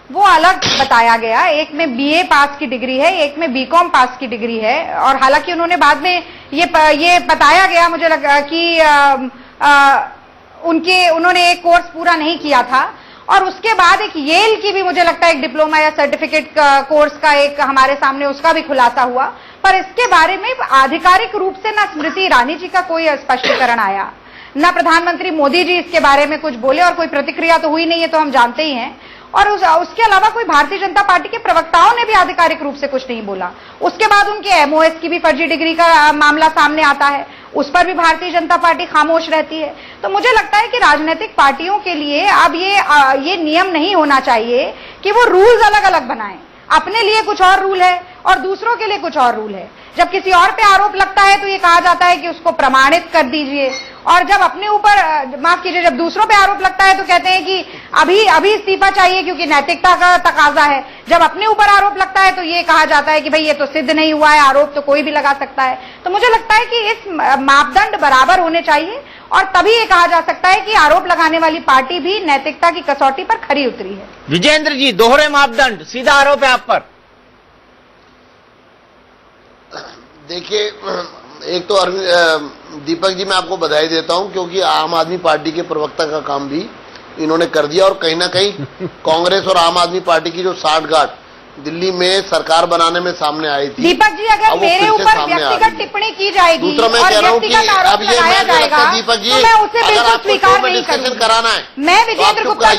वो अलग बताया गया। एक में बीए पास की डिग्री है, एक में बीकॉम पास की डिग्री है। और हालांकि उन्होंने बाद में ये बताया गया, मुझे लगा कि उन्होंने एक कोर्स पूरा नहीं किया था। और उसके बाद एक येल की भी मुझे लगता है एक डिप्लोमा या सर्टिफिकेट कोर्स का एक हमारे सामने उसका भी खुलासा हुआ। पर इसके बारे में आधिकारिक रूप से ना स्मृति ईरानी जी का कोई स्पष्टीकरण आया, ना प्रधानमंत्री मोदी जी इसके बारे में कुछ बोले, और कोई प्रतिक्रिया तो हुई नहीं है, तो हम जानते ही हैं। और उसके अलावा कोई भारतीय जनता पार्टी के प्रवक्ताओं ने भी आधिकारिक रूप से कुछ नहीं बोला। उसके बाद उनके एमओएस की भी फर्जी डिग्री का मामला सामने आता है, उस पर भी भारतीय जनता पार्टी खामोश रहती है। तो मुझे लगता है कि राजनीतिक पार्टियों के लिए अब ये नियम नहीं होना चाहिए कि वो रूल्स अलग अलग बनाएं। अपने लिए कुछ और रूल है और दूसरों के लिए कुछ और रूल है। जब किसी और पे आरोप लगता है तो ये कहा जाता है कि उसको प्रमाणित कर दीजिए, और जब अपने ऊपर, माफ कीजिए, जब दूसरों पे आरोप लगता है तो कहते हैं कि अभी इस्तीफा चाहिए क्योंकि नैतिकता का तकाजा है। जब अपने ऊपर आरोप लगता है तो ये कहा जाता है कि भाई ये तो सिद्ध नहीं हुआ है, आरोप तो कोई भी लगा सकता है। तो मुझे लगता है कि इस मापदंड बराबर होने चाहिए, और तभी ये कहा जा सकता है कि आरोप लगाने वाली पार्टी भी नैतिकता की कसौटी पर खरी उतरी है। विजेंद्र जी, दोहरे मापदंड, सीधा आरोप है आप पर। देखिए, एक तो दीपक जी मैं आपको बधाई देता हूं, क्योंकि आम आदमी पार्टी के प्रवक्ता का काम भी इन्होंने कर दिया, और कहीं ना कहीं कांग्रेस और आम आदमी पार्टी की जो साठगांठ दिल्ली में सरकार बनाने में सामने आई थी। दीपक जी, अगर मेरे ऊपर व्यक्तिगत टिप्पणी की जाएगी दूसरा मैं कह रहा हूँ कि अब ये मैं जाएगा, दीपक जी, तो मैं उसे बिल्कुल स्वीकार नहीं करूंगी। कराना है, मैं विजेंद्र गुप्ता,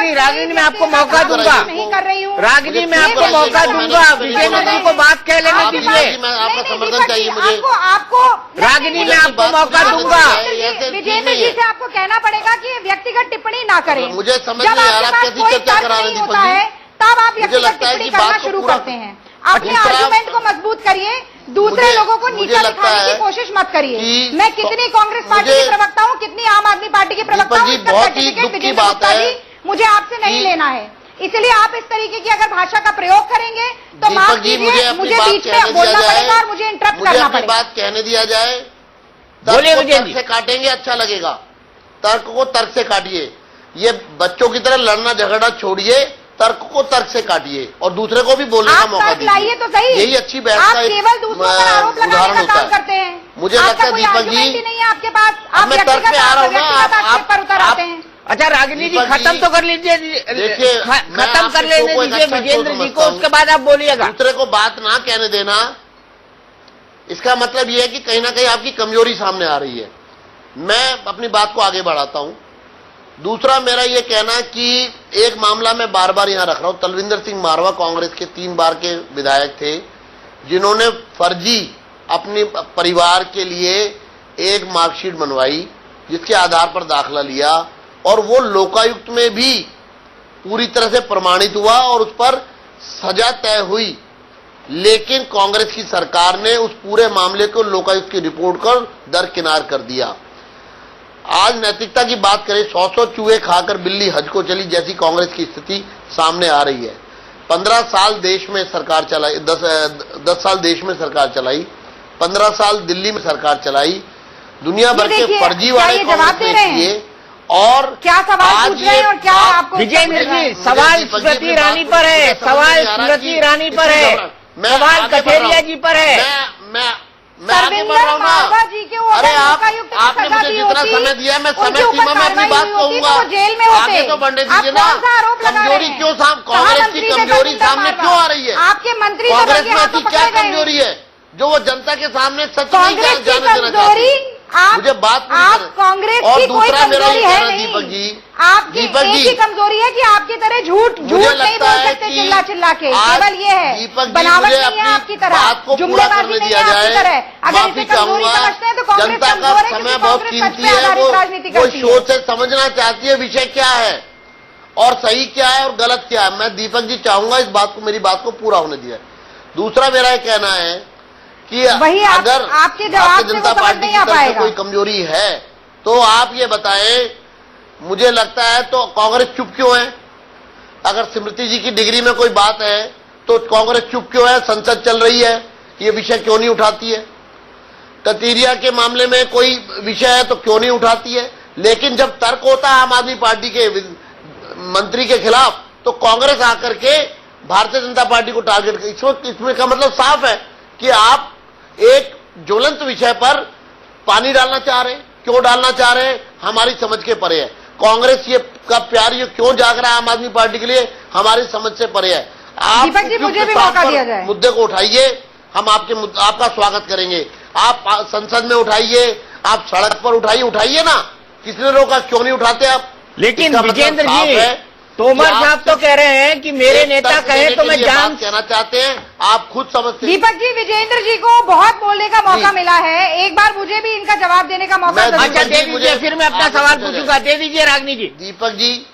रागिनी मैं आपको मौका दूंगा, नहीं कर रही हूँ। रागिनी मैं आपको मौका दूंगा, विजेंद्र जी को बात कह लेने दीजिए। आपका समर्थन चाहिए मुझे। आपको रागिनी मैं आपको मौका दूंगा। विजेंद्र जी से आपको कहना पड़ेगा कि व्यक्तिगत टिप्पणी ना करें। मुझे समझ नहीं आ रहा कैसी चर्चा करा रहे दीपक जी, तब आप व्यक्तिगत टिप्पणी करना शुरू करते हैं। अपने आर्गुमेंट को मजबूत करिए, दूसरे लोगों को नीचा दिखाने की कोशिश मत करिए। मैं कितनी कांग्रेस पार्टी के प्रवक्ता हूँ, कितनी आम आदमी पार्टी के प्रवक्ता हूँ, इसका सर्टिफिकेट विजेंद्र गुप्ता जी मुझे आपसे नहीं लेना है। इसलिए आप इस तरीके की अगर भाषा का प्रयोग करेंगे तो माफ कीजिए, मुझे बीच में बोलना पड़ेगा और मुझे इंटरप्ट करना पड़ेगा। बात कहने दिया जाए, तर्क से काटेंगे अच्छा लगेगा, तर्क को तर्क से काटिए। ये बच्चों की तरह लड़ना झगड़ा छोड़िए, तर्क को तर्क से काटिए और दूसरे को भी बोलने का मौका दीजिए। लाइए तो सही, यही अच्छी बहस का केवल दूसरों पर आरोप लगाने का काम करते हैं। मुझे लगता है दीपक जी, नहीं है आपके पास, आप मैं तर्क पे आ रहा हूँ ना, आप उतर आते हैं। अच्छा रागिनी जी, खत्म तो कर लीजिए, खत्म कर लेने दीजिए विजेंद्र जी को, उसके बाद आप बोलिएगा। दूसरे को बात ना कहने देना, इसका मतलब यह है कि कहीं ना कहीं आपकी कमजोरी सामने आ रही है। मैं अपनी बात को आगे बढ़ाता हूं। दूसरा मेरा यह कहना कि एक मामला मैं बार बार यहां रख रहा हूं, तलविंदर सिंह मारवा कांग्रेस के 3 बार के विधायक थे, जिन्होंने फर्जी अपने परिवार के लिए एक मार्कशीट बनवाई, जिसके आधार पर दाखिला लिया, और वो लोकायुक्त में भी पूरी तरह से प्रमाणित हुआ और उस पर सजा तय हुई। लेकिन कांग्रेस की सरकार ने उस पूरे मामले को लोकायुक्त की रिपोर्ट कर दरकिनार कर दिया। आज नैतिकता की बात करें, 100 चूहे खाकर बिल्ली हज को चली जैसी कांग्रेस की स्थिति सामने आ रही है। 15 साल देश में सरकार चलाई, 10 साल देश में सरकार चलाई, 15 साल दिल्ली में सरकार चलाई, दुनिया भर के फर्जीवाड़े कांग्रेस ने किए। और क्या सवाल पूछ रहे हैं और क्या आपको विजेंद्र जी, सवाल स्मृति ईरानी पर है, सवाल स्मृति ईरानी पर है, सवाल कथेरिया जी पर है। मैं आगे बढ़ रहा हूँ ना। अरे आपने मुझे जितना समय दिया है, मैं समय सीमा में अपनी बात कहूंगा। आगे तो बढ़ने दीजिए ना। कमजोरी क्यों कांग्रेस की कमजोरी सामने क्यों आ रही है? आपके मंत्री कांग्रेस में ऐसी क्या कमजोरी है जो वो जनता के सामने सच नहीं जाने देना चाहती? मुझे बात आप कांग्रेस की कोई कमजोरी है नहीं। दीपक जी, आपकी एक ही कमजोरी है कि आपकी तरह झूठ नहीं बोल सकते चिल्ला चिल्ला के, केवल ये है बनावट नहीं है आपकी तरह, जुमलेबाजी नहीं है आपकी तरह। अगर इसे कमजोरी समझते हैं तो कांग्रेस कमजोर है, समय बहुत कीमती है, वो सोच से समझना चाहती है विषय क्या है और सही क्या है और गलत क्या है। मैं दीपक जी चाहूंगा इस बात को, मेरी बात को पूरा होने दिया। दूसरा मेरा यह कहना है कि अगर आपके जनता पार्टी की तरफ से कोई कमजोरी है तो आप ये बताएं। मुझे लगता है तो कांग्रेस चुप क्यों है? अगर स्मृति जी की डिग्री में कोई बात है तो कांग्रेस चुप क्यों है? संसद चल रही है, ये विषय क्यों नहीं उठाती है? ततीरिया के मामले में कोई विषय है तो क्यों नहीं उठाती है? लेकिन जब तर्क होता है आम आदमी पार्टी के मंत्री के खिलाफ तो कांग्रेस आकर के भारतीय जनता पार्टी को टारगेट कर, इसमें का मतलब साफ है कि आप एक ज्वलंत विषय पर पानी डालना चाह रहे हैं। क्यों डालना चाह रहे हैं हमारी समझ के परे है। कांग्रेस ये का प्यार ये क्यों जाग रहा है आम आदमी पार्टी के लिए हमारी समझ से परे है। आप मुझे भी मौका दिया जाए, मुद्दे को उठाइए, हम आपका स्वागत करेंगे। आप संसद में उठाइए, आप सड़क पर उठाइए ना, किसने रोका? क्यों नहीं उठाते आप? लेकिन विजेंद्र जी, तोमर साहब तो कह रहे हैं कि मेरे नेता कहे तो मैं जान कहना चाहते हैं, आप खुद समझते हैं। दीपक जी, विजेंद्र जी को बहुत बोलने का मौका मिला है, एक बार मुझे भी इनका जवाब देने का मौका। अच्छा दे दीजिए, फिर मैं अपना सवाल पूछूंगा। दे दीजिए रागनी जी। दीपक जी,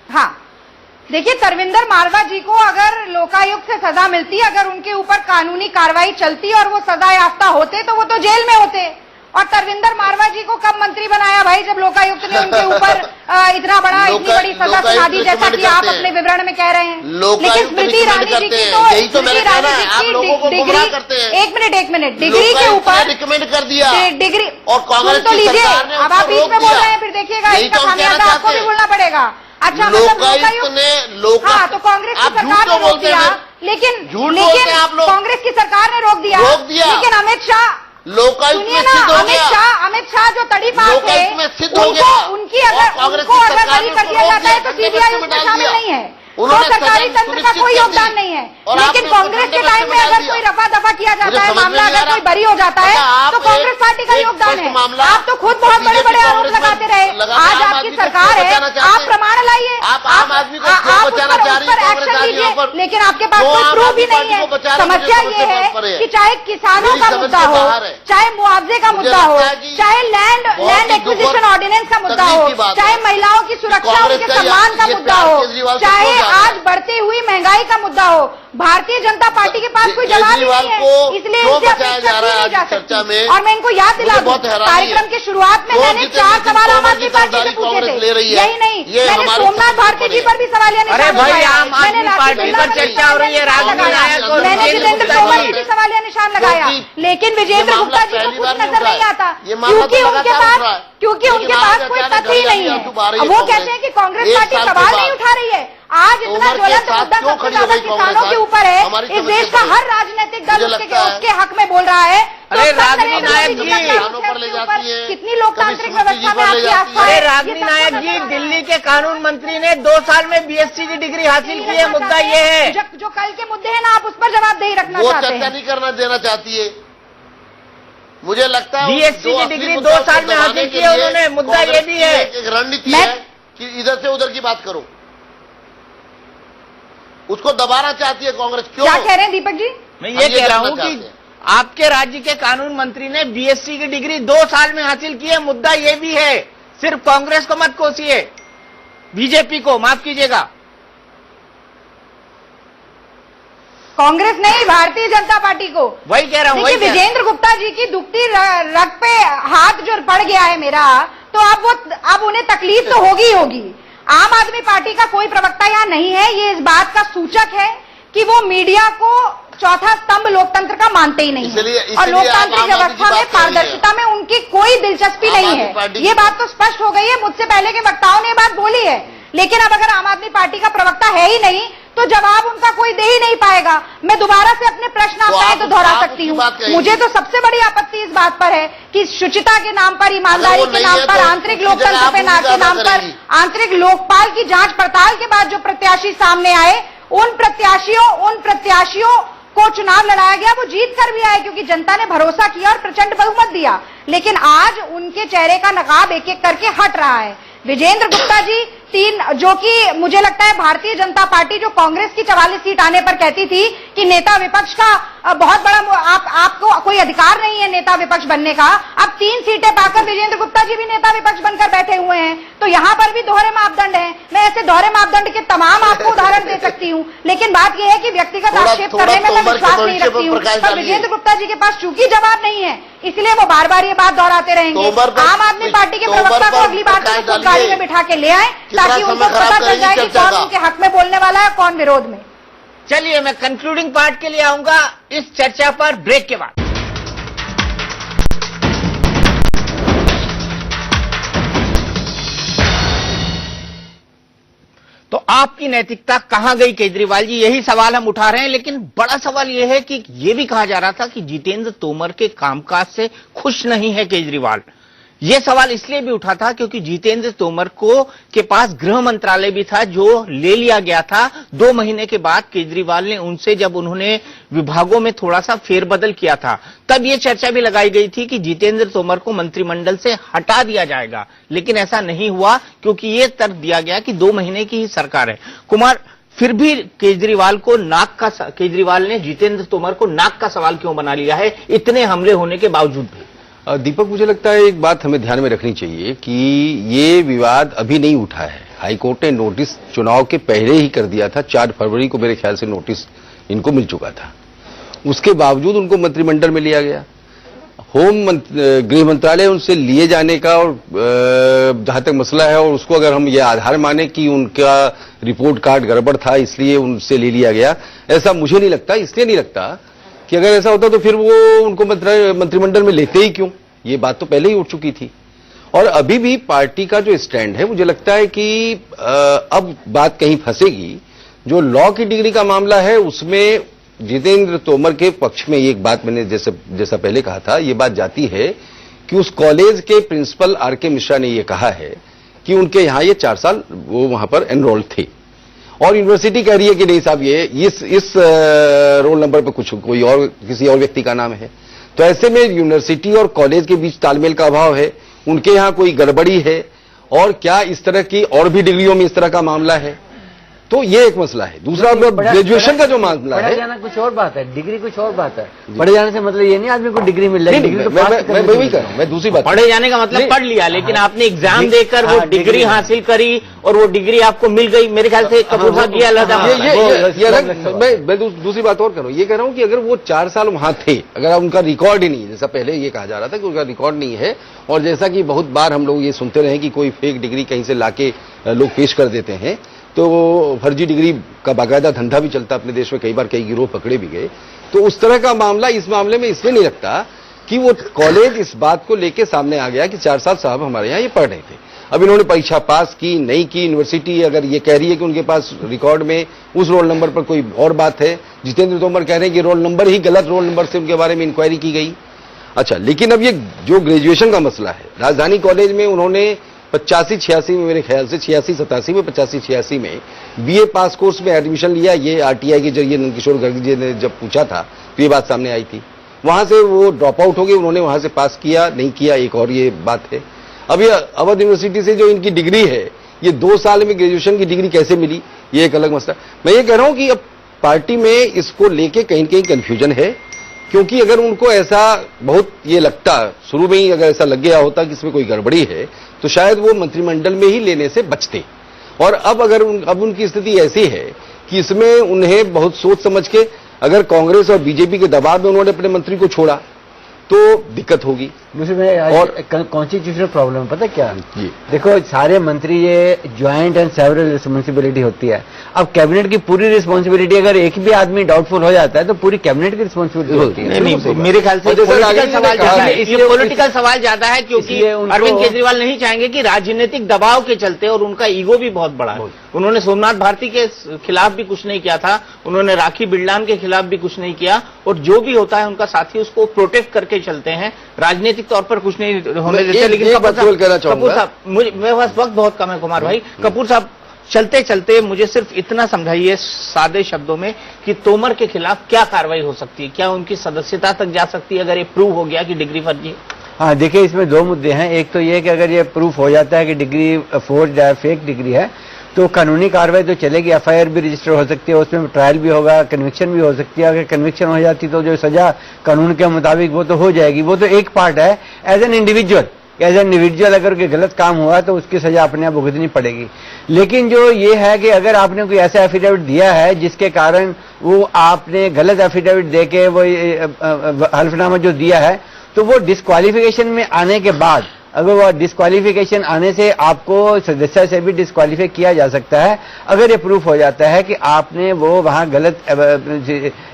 हाँ देखिए, तरविंदर मारवा जी को अगर लोकायुक्त से सजा मिलती, अगर उनके ऊपर कानूनी कार्रवाई चलती और वो सजा याफ्ता होते तो वो तो जेल में होते। और तरविंदर मारवा जी को कब मंत्री बनाया भाई, जब लोकायुक्त ने उनके ऊपर इतनी बड़ी सजा सुना दी, जैसा कि आप अपने विवरण में कह रहे हैं। लेकिन स्मृति ईरानी जी की स्मृति ईरानी जी की डिग्री, एक मिनट डिग्री के ऊपर रिकमेंड कर दिया डिग्री, और कांग्रेस तो लीजिए, अब आप बीच में बोल रहे हैं, फिर देखिएगा इसका खामियाजा आपको भी बोलना पड़ेगा। अच्छा, लोकायुक्त ने हाँ, तो कांग्रेस की सरकार ने रोक दिया, लेकिन कांग्रेस की सरकार ने रोक दिया। लेकिन अमित शाह, सुनिए ना, अमित शाह जो तड़ीपार थे, उनकी अगर बरी कर दिया जाता है तो सीबीआई उसमें शामिल नहीं है, तो सरकारी तंत्र का कोई योगदान नहीं है। लेकिन कांग्रेस के टाइम में अगर कोई रफा दफा किया जाता है, मामला अगर कोई बरी हो जाता है तो कांग्रेस पार्टी का योगदान है। आप तो खुद बहुत बड़े बड़े आरोप लगाते रहे, आज आपकी सरकार है, आप प्रमाण लाइए, आप उस पर एक्शन लीजिए, लेकिन आपके पास कोई प्रूफ भी नहीं है। समस्या ये है कि चाहे किसानों का मुद्दा हो, चाहे मुआवजे का मुद्दा हो, चाहे लैंड एक्विजिशन ऑर्डिनेंस का मुद्दा हो, चाहे महिलाओं की सुरक्षा उनके सम्मान का मुद्दा हो, चाहे आज बढ़ती हुई महंगाई का मुद्दा हो, भारतीय जनता पार्टी के पास कोई जवाब नहीं है, इसलिए इनसे अपेक्षा की नहीं जा सकती। और मैं इनको याद दिला दूं, कार्यक्रम की शुरुआत में मैंने 4 सवाल आम आदमी पार्टी से पूछे थे, यही नहीं, मैंने सोमनाथ भारती जी पर भी सवालिया निशान लगाया, मैंने वीरेंद्र तोमर पर भी सवालिया निशान लगाया, लेकिन विजेंद्र गुप्ता जी को कुछ नजर नहीं आता, क्योंकि उनके पास कोई तथ्य ही नहीं है। वो कहते हैं कि कांग्रेस पार्टी सवाल नहीं उठा रही है। आज इतना ज्वलंत मुद्दा सबसे ज्यादा किसानों के ऊपर है, इस देश का हर राजनीतिक दल उसके हक में बोल रहा है। अरे रागनी नायक जी, कितनी लोकतांत्रिक व्यवस्था में आपकी आस्था है? रागनी नायक जी, दिल्ली के कानून मंत्री ने 2 साल में बीएससी की डिग्री हासिल की है, मुद्दा ये है। जो कल के मुद्दे हैं ना, आप उस पर जवाबदेही रखना चाहते हैं। वो चर्चा नहीं करना देना चाहती है, मुझे लगता है। बीएससी की डिग्री 2 साल में हासिल की है उन्होंने, मुद्दा ये भी है। एक रणनीति है कि इधर से उधर की बात करो, उसको दबाना चाहती है कांग्रेस। क्यों? क्या कह रहे हैं दीपक जी? मैं ये कह रहा हूं कि आपके राज्य के कानून मंत्री ने बीएससी की डिग्री 2 साल में हासिल की है, मुद्दा ये भी है। सिर्फ कांग्रेस को मत कोसिए, बीजेपी को, माफ कीजिएगा। कांग्रेस नहीं, भारतीय जनता पार्टी को। वही कह रहा हूं। विजेंद्र गुप्ता जी की दुखती रग पे हाथ जो पड़ गया है मेरा, तो अब उन्हें तकलीफ तो होगी ही होगी। आम आदमी पार्टी का कोई प्रवक्ता यहाँ नहीं है, ये इस बात का सूचक है कि वो मीडिया को चौथा स्तंभ लोकतंत्र का मानते ही नहीं है, और लोकतांत्रिक व्यवस्था में पारदर्शिता में उनकी कोई दिलचस्पी नहीं है। ये बात तो स्पष्ट हो गई है, मुझसे पहले के वक्ताओं ने ये बात बोली है। लेकिन अब अगर आम आदमी पार्टी का प्रवक्ता है ही नहीं तो जवाब उनका कोई दे ही नहीं पाएगा। मैं दोबारा से अपने प्रश्न आप चाहे तो दोहरा सकती हूँ। मुझे तो सबसे बड़ी आपत्ति इस बात पर है कि शुचिता के नाम पर, ईमानदारी के नाम पर, आंतरिक लोकतंत्र के नाम पर, आंतरिक लोकपाल की जांच पड़ताल के बाद जो प्रत्याशी सामने आए उन प्रत्याशियों को चुनाव लड़ाया गया, वो जीत कर भी आए क्योंकि जनता ने भरोसा किया और प्रचंड बहुमत दिया। लेकिन आज उनके चेहरे का नकाब एक एक करके हट रहा है। विजेंद्र गुप्ता जी जो कि मुझे लगता है भारतीय जनता पार्टी जो कांग्रेस की 44 सीट आने पर कहती थी कि नेता विपक्ष का बहुत बड़ा आपको कोई अधिकार नहीं है नेता विपक्ष बनने का, अब 3 सीटें पाकर विजेंद्र गुप्ता जी भी नेता विपक्ष बनकर बैठे हुए हैं। तो यहां पर भी दोहरे मापदंड हैं। मैं ऐसे दोहरे मापदंड के तमाम आपको उदाहरण दे सकती हूं, लेकिन बात यह है कि व्यक्तिगत आक्षेप करने में मैं विश्वास नहीं रखती हूं। पर विजेंद्र गुप्ता जी के पास चूंकि जवाब नहीं है, इसलिए वो बार बार ये बात दोहराते रहेंगे। आम आदमी पार्टी के प्रवक्ता को अगली बार गाड़ी में बिठा के ले आए ताकि उनको पता चल जाए कि कौन उनके हक में बोलने वाला है, कौन विरोध में। चलिए मैं कंक्लूडिंग पार्ट के लिए आऊंगा इस चर्चा पर ब्रेक के बाद। तो आपकी नैतिकता कहां गई केजरीवाल जी, यही सवाल हम उठा रहे हैं। लेकिन बड़ा सवाल यह है कि यह भी कहा जा रहा था कि जितेंद्र तोमर के कामकाज से खुश नहीं है केजरीवाल। यह सवाल इसलिए भी उठा था क्योंकि जितेंद्र तोमर के पास गृह मंत्रालय भी था जो ले लिया गया था 2 महीने के बाद। केजरीवाल ने उनसे जब उन्होंने विभागों में थोड़ा सा फेरबदल किया था तब यह चर्चा भी लगाई गई थी कि जितेंद्र तोमर को मंत्रिमंडल से हटा दिया जाएगा, लेकिन ऐसा नहीं हुआ क्योंकि यह तर्क दिया गया कि 2 महीने की ही सरकार है। कुमार, फिर भी केजरीवाल ने जितेंद्र तोमर को नाक का सवाल क्यों बना लिया है इतने हमले होने के बावजूद भी? दीपक, मुझे लगता है एक बात हमें ध्यान में रखनी चाहिए कि ये विवाद अभी नहीं उठा है। हाईकोर्ट ने नोटिस चुनाव के पहले ही कर दिया था। 4 फरवरी को मेरे ख्याल से नोटिस इनको मिल चुका था। उसके बावजूद उनको मंत्रिमंडल में लिया गया। गृह मंत्रालय उनसे लिए जाने का और जहां तक मसला है, और उसको अगर हम ये आधार माने कि उनका रिपोर्ट कार्ड गड़बड़ था इसलिए उनसे ले लिया गया, ऐसा मुझे नहीं लगता। इसलिए नहीं लगता कि अगर ऐसा होता तो फिर वो उनको मंत्रिमंडल में लेते ही क्यों? ये बात तो पहले ही उठ चुकी थी। और अभी भी पार्टी का जो स्टैंड है, मुझे लगता है कि अब बात कहीं फंसेगी। जो लॉ की डिग्री का मामला है उसमें जितेंद्र तोमर के पक्ष में एक बात मैंने जैसा पहले कहा था, ये बात जाती है कि उस कॉलेज के प्रिंसिपल आर.के. मिश्रा ने यह कहा है कि उनके यहां ये 4 साल वो वहां पर एनरोल थे, और यूनिवर्सिटी कह रही है कि नहीं साहब ये इस रोल नंबर पर किसी और व्यक्ति का नाम है। तो ऐसे में यूनिवर्सिटी और कॉलेज के बीच तालमेल का अभाव है, उनके यहां कोई गड़बड़ी है, और क्या इस तरह की और भी डिग्रियों में इस तरह का मामला है? तो ये एक मसला है। दूसरा ग्रेजुएशन का जो मामला है, पढ़े जाना कुछ और बात है, डिग्री कुछ और बात है। पढ़े जाने से मतलब ये नहीं आदमी को डिग्री मिल रही है। मैं वही कर रहा हूं। मैं दूसरी बात, पढ़े जाने का मतलब पढ़ लिया, लेकिन आपने एग्जाम देकर वो डिग्री हासिल करी और वो डिग्री आपको मिल गई। मेरे ख्याल से कपूर साहब ये अलग मैं दूसरी बात और कर रहा हूं। ये कह रहा हूं कि अगर वो 4 साल वहां थे, अगर उनका रिकॉर्ड ही नहीं, जैसा पहले ये कहा जा रहा था कि उनका रिकॉर्ड नहीं है, और जैसा कि बहुत बार हम लोग ये सुनते रहे कि कोई फेक डिग्री कहीं से लाके लोग पेश कर देते हैं, तो फर्जी डिग्री का बाकायदा धंधा भी चलता अपने देश में, कई बार कई गिरोह पकड़े भी गए। तो उस तरह का मामला इस मामले में इसलिए नहीं लगता कि वो कॉलेज इस बात को लेके सामने आ गया कि 4 साल साहब हमारे यहाँ ये पढ़ रहे थे। अब इन्होंने परीक्षा पास की नहीं की, यूनिवर्सिटी अगर ये कह रही है कि उनके पास रिकॉर्ड में उस रोल नंबर पर कोई और बात है, जितेंद्र तोमर कह रहे हैं कि रोल नंबर ही गलत रोल नंबर से उनके बारे में इंक्वायरी की गई। अच्छा, लेकिन अब ये जो ग्रेजुएशन का मसला है, राजधानी कॉलेज में उन्होंने 85-86 में, मेरे ख्याल से 86-87 में, 85-86 में बीए पास कोर्स में एडमिशन लिया। ये आरटीआई के जरिए नंदकिशोर गर्ग जी ने जब पूछा था तो ये बात सामने आई थी। वहां से वो ड्रॉप आउट हो गए, उन्होंने वहां से पास किया नहीं किया एक और ये बात है। अब ये अवध यूनिवर्सिटी से जो इनकी डिग्री है, ये 2 साल में ग्रेजुएशन की डिग्री कैसे मिली, ये एक अलग मसला। मैं ये कह रहा हूं कि अब पार्टी में इसको लेके कहीं कहीं कंफ्यूजन है, क्योंकि अगर उनको ऐसा बहुत ये लगता, शुरू में ही अगर ऐसा लग गया होता कि इसमें कोई गड़बड़ी है, तो शायद वो मंत्रिमंडल में ही लेने से बचते। और अब अगर अब उनकी स्थिति ऐसी है कि इसमें उन्हें बहुत सोच समझ के, अगर कांग्रेस और बीजेपी के दबाव में उन्होंने अपने मंत्री को छोड़ा तो दिक्कत होगी। और कॉन्स्टिट्यूशनल प्रॉब्लम पता क्या, देखो सारे मंत्री ये ज्वाइंट एंड सेवरल रिस्पॉन्सिबिलिटी होती है। अब कैबिनेट की पूरी रिस्पॉन्सिबिलिटी अगर एक भी आदमी डाउटफुल हो जाता है तो पूरी कैबिनेट की रिस्पॉन्सिबिलिटी होती है। नहीं, मेरे ख्याल से पॉलिटिकल सवाल ज्यादा है, क्योंकि अरविंद केजरीवाल नहीं चाहेंगे कि राजनीतिक दबाव के चलते, और उनका ईगो भी बहुत बड़ा है। उन्होंने सोमनाथ भारती के खिलाफ भी कुछ नहीं किया था, उन्होंने राखी बिरलान के खिलाफ भी कुछ नहीं किया, और जो भी होता है उनका साथी उसको प्रोटेक्ट करके चलते हैं, राजनीतिक तौर पर कुछ नहीं होने देते। लेकिन कपूर साहब, मेरे पास वक्त बहुत कम है कुमार भाई। कपूर साहब, चलते चलते मुझे सिर्फ इतना समझाइए सादे शब्दों में कि तोमर के खिलाफ क्या कार्रवाई हो सकती है, क्या उनकी सदस्यता तक जा सकती है अगर ये प्रूव हो गया कि डिग्री फर्जी है? हाँ, देखिए इसमें दो मुद्दे हैं। एक तो ये कि अगर ये प्रूफ हो जाता है कि डिग्री फोर्ज है, फेक डिग्री है, तो कानूनी कार्रवाई तो चलेगी, एफआईआर भी रजिस्टर हो सकती है, उसमें ट्रायल भी होगा, कन्विक्शन भी हो सकती है। अगर कन्विक्शन हो जाती तो जो सजा कानून के मुताबिक वो तो हो जाएगी, वो तो एक पार्ट है। एज एन इंडिविजुअल अगर कोई गलत काम हुआ तो उसकी सजा अपने आप भुगतनी पड़ेगी। लेकिन जो ये है कि अगर आपने कोई ऐसा एफिडेविट दिया है जिसके कारण वो आपने गलत एफिडेविट देके वो हल्फनामा जो दिया है, तो वो डिस्क्वालिफिकेशन में आने के बाद, अगर वो डिस्क्वालिफिकेशन आने से आपको सदस्य से भी डिस्क्वालीफाई किया जा सकता है अगर ये प्रूफ हो जाता है कि आपने वो वहां गलत,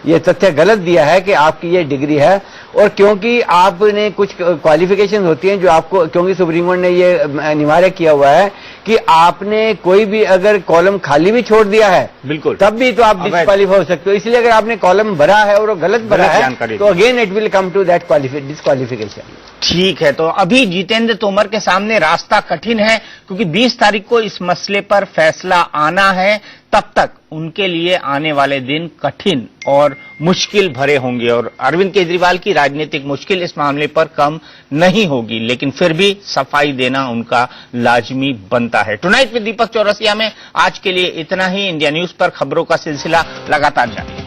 ये तथ्य गलत दिया है कि आपकी ये डिग्री है। और क्योंकि आपने कुछ क्वालिफिकेशन होती हैं जो आपको, क्योंकि सुप्रीम कोर्ट ने ये अनिवार्य किया हुआ है कि आपने कोई भी अगर कॉलम खाली भी छोड़ दिया है बिल्कुल तब भी तो आप डिस्क्वालीफाई हो सकते हो। इसलिए अगर आपने कॉलम भरा है और वो गलत भरा है तो again it will come to that disqualification. ठीक है, तो अभी जितेंद्र तोमर के सामने रास्ता कठिन है क्योंकि 20 तारीख को इस मसले पर फैसला आना है। तब तक उनके लिए आने वाले दिन कठिन और मुश्किल भरे होंगे और अरविंद केजरीवाल की राजनीतिक मुश्किल इस मामले पर कम नहीं होगी, लेकिन फिर भी सफाई देना उनका लाजमी बनता है। टुनाइट विद दीपक चौरसिया में आज के लिए इतना ही। इंडिया न्यूज पर खबरों का सिलसिला लगातार जारी।